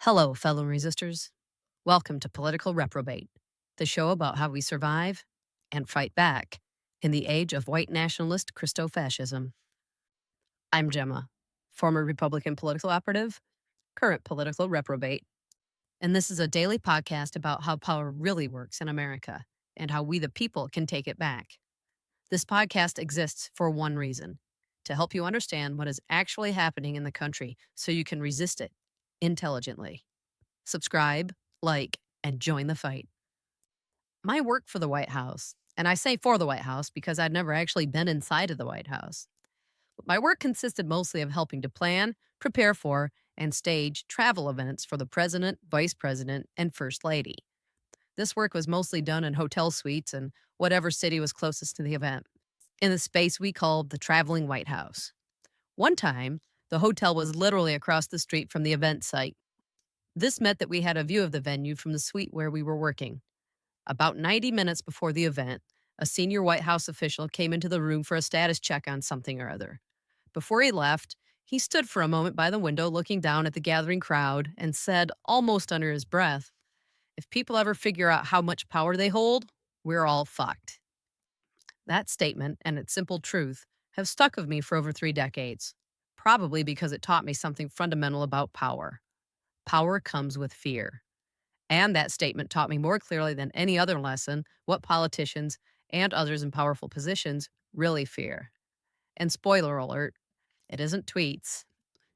Hello, fellow resistors. Welcome to Political Reprobate, the show about how we survive and fight back in the age of white nationalist Christo-fascism. I'm Gemma, former Republican political operative, current political reprobate, and this is a daily podcast about how power really works in America and how we the people can take it back. This podcast exists for one reason: to help you understand what is actually happening in the country so you can resist it intelligently. Subscribe, like, and join the fight. My work for the White House, and I say for the White House because I'd never actually been inside of the White House. But my work consisted mostly of helping to plan, prepare for, and stage travel events for the president, vice president, and first lady. This work was mostly done in hotel suites in whatever city was closest to the event, in the space we called the traveling White House. One time, the hotel was literally across the street from the event site. This meant that we had a view of the venue from the suite where we were working. About 90 minutes before the event, a senior White House official came into the room for a status check on something or other. Before he left, he stood for a moment by the window looking down at the gathering crowd and said, almost under his breath, "If people ever figure out how much power they hold, we're all fucked." That statement and its simple truth have stuck with me for over 3 decades, probably because it taught me something fundamental about power. Power comes with fear. And that statement taught me more clearly than any other lesson what politicians and others in powerful positions really fear. And spoiler alert, it isn't tweets.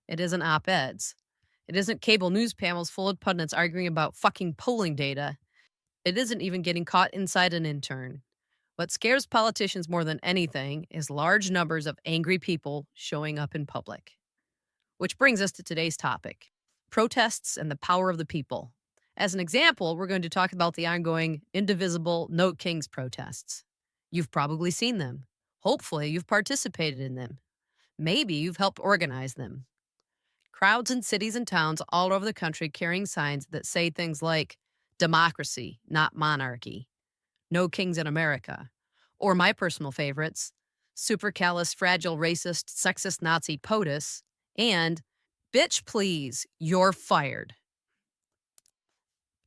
It isn't op-eds. It isn't cable news panels full of pundits arguing about fucking polling data. It isn't even getting caught inside an intern. What scares politicians more than anything is large numbers of angry people showing up in public. Which brings us to today's topic: protests and the power of the people. As an example, we're going to talk about the ongoing indivisible No Kings protests. You've probably seen them. Hopefully, you've participated in them. Maybe you've helped organize them. Crowds in cities and towns all over the country carrying signs that say things like, "Democracy, not monarchy," "No Kings in America," or my personal favorites, "Supercalifragilistic sexist Nazi POTUS," and "Bitch, please, you're fired."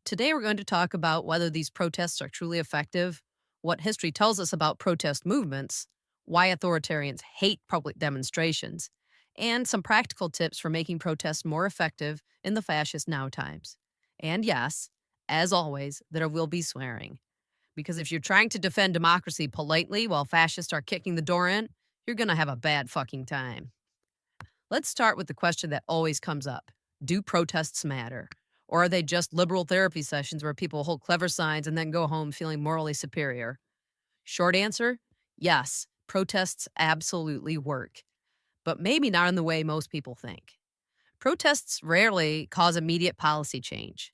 Today, we're going to talk about whether these protests are truly effective, what history tells us about protest movements, why authoritarians hate public demonstrations, and some practical tips for making protests more effective in the fascist now times. And yes, as always, there will be swearing. Because if you're trying to defend democracy politely while fascists are kicking the door in, you're going to have a bad fucking time. Let's start with the question that always comes up. Do protests matter? Or are they just liberal therapy sessions where people hold clever signs and then go home feeling morally superior? Short answer, yes, protests absolutely work. But maybe not in the way most people think. Protests rarely cause immediate policy change.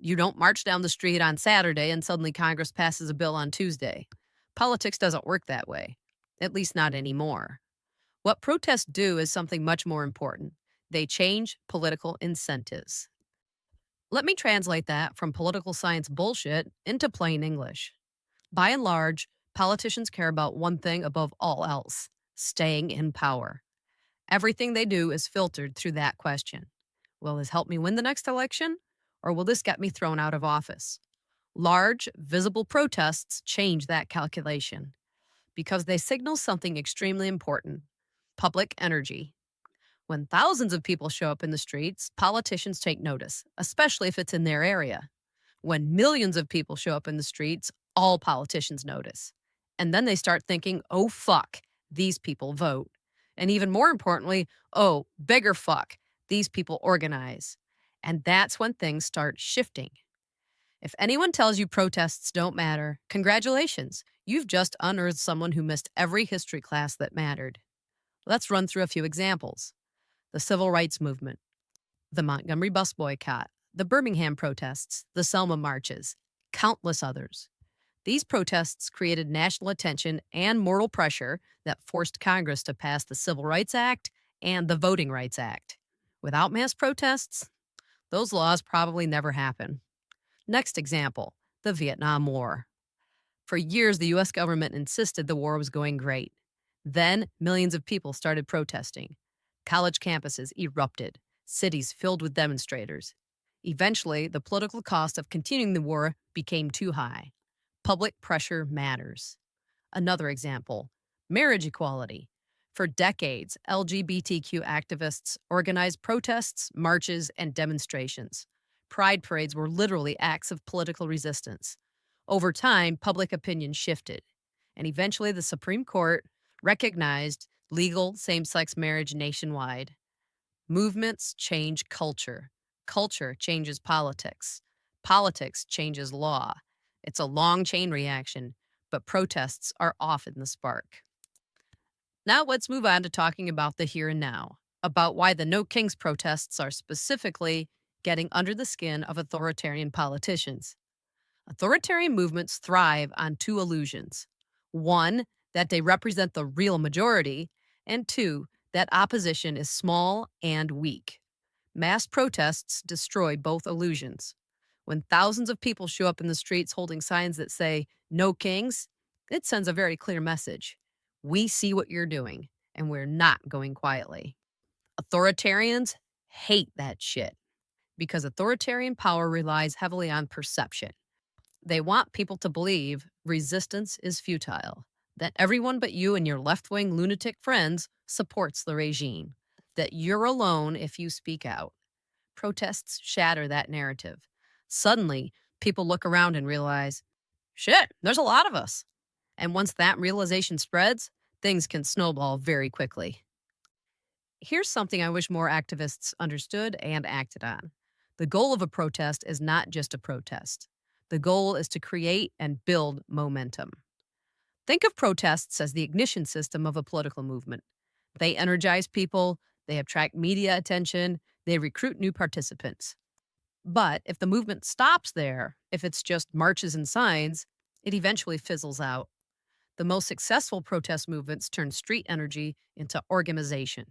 You don't march down the street on Saturday and suddenly Congress passes a bill on Tuesday. Politics doesn't work that way, at least not anymore. What protests do is something much more important. They change political incentives. Let me translate that from political science bullshit into plain English. By and large, politicians care about one thing above all else: staying in power. Everything they do is filtered through that question. Will this help me win the next election? Or will this get me thrown out of office? Large, visible protests change that calculation because they signal something extremely important: public energy. When thousands of people show up in the streets, politicians take notice, especially if it's in their area. When millions of people show up in the streets, all politicians notice. And then they start thinking, oh fuck, these people vote. And even more importantly, oh, bigger fuck, these people organize. And that's when things start shifting. If anyone tells you protests don't matter, congratulations. You've just unearthed someone who missed every history class that mattered. Let's run through a few examples. The Civil Rights Movement, the Montgomery bus boycott, the Birmingham protests, the Selma marches, countless others. These protests created national attention and moral pressure that forced Congress to pass the Civil Rights Act and the Voting Rights Act. Without mass protests, those laws probably never happen. Next example, the Vietnam War. For years, the U.S. government insisted the war was going great. Then, millions of people started protesting. College campuses erupted, cities filled with demonstrators. Eventually, the political cost of continuing the war became too high. Public pressure matters. Another example, marriage equality. For decades, LGBTQ activists organized protests, marches, and demonstrations. Pride parades were literally acts of political resistance. Over time, public opinion shifted, and eventually the Supreme Court recognized legal same sex marriage nationwide. Movements change culture. Culture changes politics. Politics changes law. It's a long chain reaction, but protests are often the spark. Now let's move on to talking about the here and now, about why the No Kings protests are specifically getting under the skin of authoritarian politicians. Authoritarian movements thrive on two illusions: one, that they represent the real majority, and two, that opposition is small and weak. Mass protests destroy both illusions. When thousands of people show up in the streets holding signs that say, "No kings," it sends a very clear message. We see what you're doing, and we're not going quietly. Authoritarians hate that shit because authoritarian power relies heavily on perception. They want people to believe resistance is futile, that everyone but you and your left wing lunatic friends supports the regime, that you're alone if you speak out. Protests shatter that narrative. Suddenly, people look around and realize, shit, there's a lot of us. And once that realization spreads, things can snowball very quickly. Here's something I wish more activists understood and acted on. The goal of a protest is not just a protest. The goal is to create and build momentum. Think of protests as the ignition system of a political movement. They energize people, they attract media attention, they recruit new participants. But if the movement stops there, if it's just marches and signs, it eventually fizzles out. The most successful protest movements turn street energy into organization.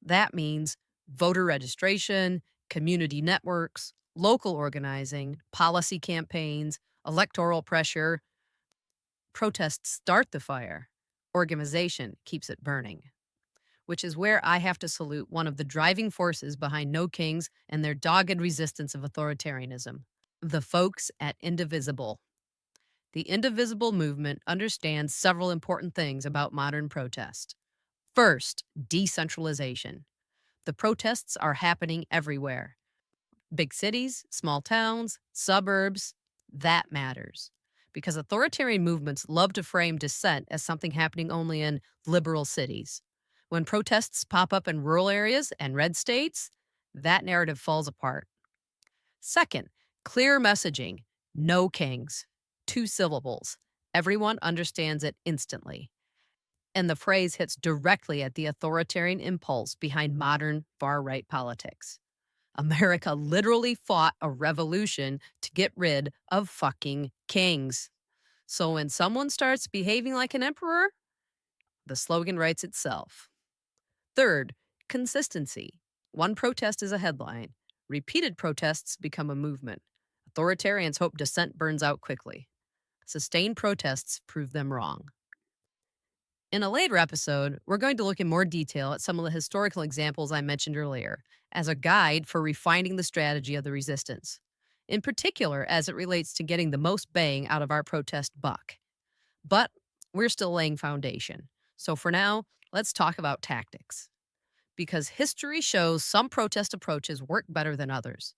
That means voter registration, community networks, local organizing, policy campaigns, electoral pressure. Protests start the fire. Organization keeps it burning. Which is where I have to salute one of the driving forces behind No Kings and their dogged resistance of authoritarianism: the folks at Indivisible. The Indivisible movement understands several important things about modern protest. First, decentralization. The protests are happening everywhere. Big cities, small towns, suburbs. That matters. Because authoritarian movements love to frame dissent as something happening only in liberal cities. When protests pop up in rural areas and red states, that narrative falls apart. Second, clear messaging. No kings. Two syllables. Everyone understands it instantly. And the phrase hits directly at the authoritarian impulse behind modern far-right politics. America literally fought a revolution to get rid of fucking kings. So when someone starts behaving like an emperor, the slogan writes itself. Third, consistency. One protest is a headline. Repeated protests become a movement. Authoritarians hope dissent burns out quickly. Sustained protests prove them wrong. In a later episode, we're going to look in more detail at some of the historical examples I mentioned earlier as a guide for refining the strategy of the resistance, in particular as it relates to getting the most bang out of our protest buck. But we're still laying foundation. So for now, let's talk about tactics. Because history shows some protest approaches work better than others.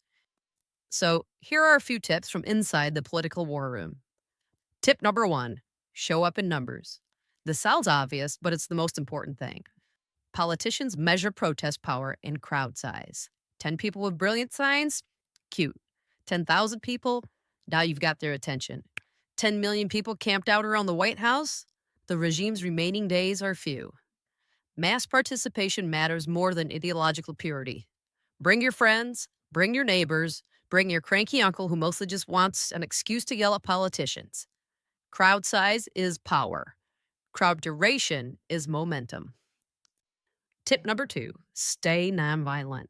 So here are a few tips from inside the political war room. Tip number 1, show up in numbers. This sounds obvious, but it's the most important thing. Politicians measure protest power in crowd size. 10 people with brilliant signs? Cute. 10,000 people? Now you've got their attention. 10 million people camped out around the White House? The regime's remaining days are few. Mass participation matters more than ideological purity. Bring your friends, bring your neighbors, bring your cranky uncle who mostly just wants an excuse to yell at politicians. Crowd size is power. Crowd duration is momentum. Tip number 2, stay nonviolent.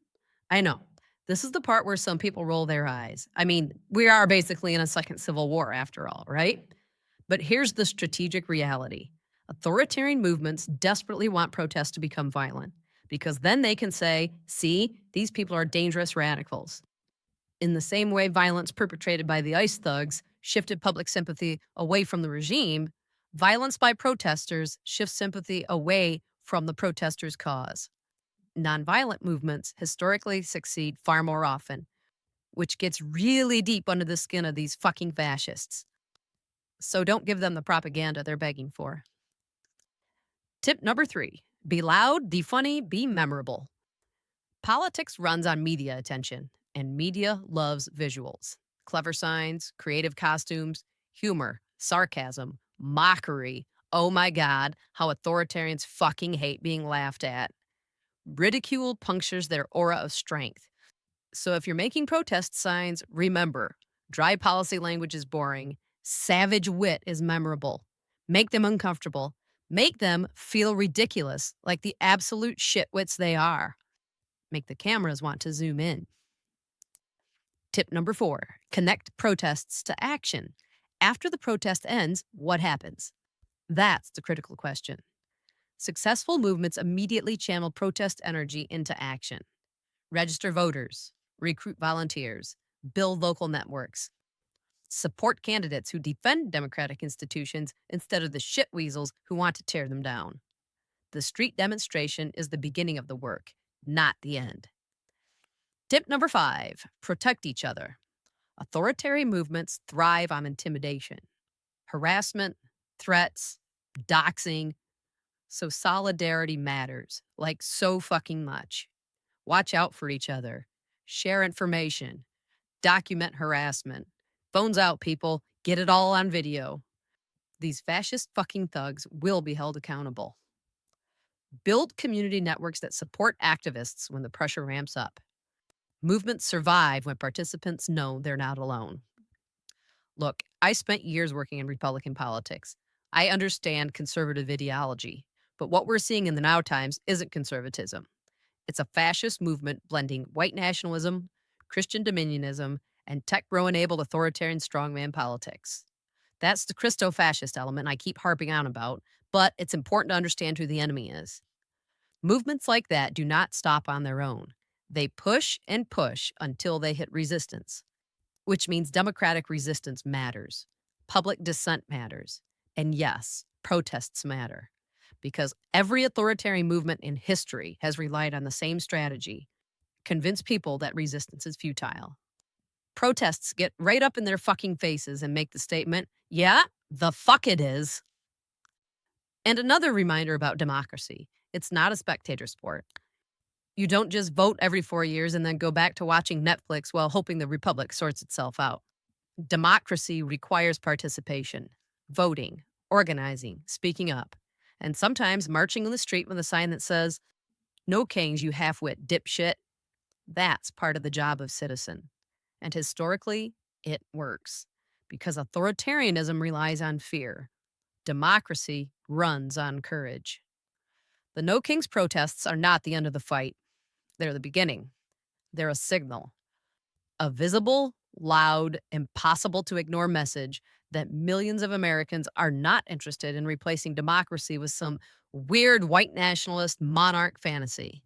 I know, this is the part where some people roll their eyes. I mean, we are basically in a second civil war after all, right? But here's the strategic reality. Authoritarian movements desperately want protests to become violent because then they can say, see, these people are dangerous radicals. In the same way violence perpetrated by the ICE thugs shifted public sympathy away from the regime, violence by protesters shifts sympathy away from the protesters' cause. Nonviolent movements historically succeed far more often, which gets really deep under the skin of these fucking fascists. So don't give them the propaganda they're begging for. Tip number 3: be loud, be funny, be memorable. Politics runs on media attention, and media loves visuals. Clever signs, creative costumes, humor, sarcasm, mockery. Oh my God, how authoritarians fucking hate being laughed at. Ridicule punctures their aura of strength. So if you're making protest signs, remember, dry policy language is boring. Savage wit is memorable. Make them uncomfortable. Make them feel ridiculous, like the absolute shitwits they are. Make the cameras want to zoom in. Tip number 4: connect protests to action. After the protest ends, what happens? That's the critical question. Successful movements immediately channel protest energy into action. Register voters, recruit volunteers, build local networks, support candidates who defend democratic institutions instead of the shitweasels who want to tear them down. The street demonstration is the beginning of the work, not the end. Tip number 5: protect each other. Authoritarian movements thrive on intimidation, harassment, threats, doxing. So solidarity matters, like so fucking much. Watch out for each other. Share information. Document harassment. Phones out, people. Get it all on video. These fascist fucking thugs will be held accountable. Build community networks that support activists when the pressure ramps up. Movements survive when participants know they're not alone. Look, I spent years working in Republican politics. I understand conservative ideology, but what we're seeing in the now times isn't conservatism. It's a fascist movement blending white nationalism, Christian dominionism, and tech bro-enabled authoritarian strongman politics. That's the Christo-fascist element I keep harping on about, but it's important to understand who the enemy is. Movements like that do not stop on their own. They push and push until they hit resistance, which means democratic resistance matters. Public dissent matters. And yes, protests matter. Because every authoritarian movement in history has relied on the same strategy: convince people that resistance is futile. Protests get right up in their fucking faces and make the statement, yeah, the fuck it is. And another reminder about democracy: it's not a spectator sport. You don't just vote every 4 years and then go back to watching Netflix while hoping the republic sorts itself out. Democracy requires participation, voting, organizing, speaking up, and sometimes marching in the street with a sign that says, "No kings, you half-wit dipshit." That's part of the job of citizen. And historically, it works. Because authoritarianism relies on fear. Democracy runs on courage. The No Kings protests are not the end of the fight. They're the beginning. They're a signal. A visible, loud, impossible to ignore message that millions of Americans are not interested in replacing democracy with some weird white nationalist monarch fantasy.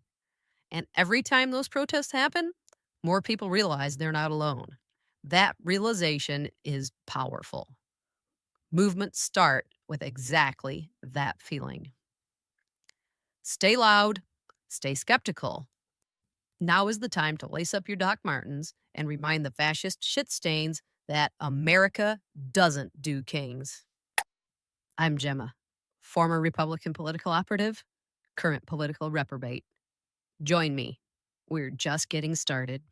And every time those protests happen, more people realize they're not alone. That realization is powerful. Movements start with exactly that feeling. Stay loud, stay skeptical. Now is the time to lace up your Doc Martens and remind the fascist shit stains that America doesn't do kings. I'm Gemma, former Republican political operative, current political reprobate. Join me. We're just getting started.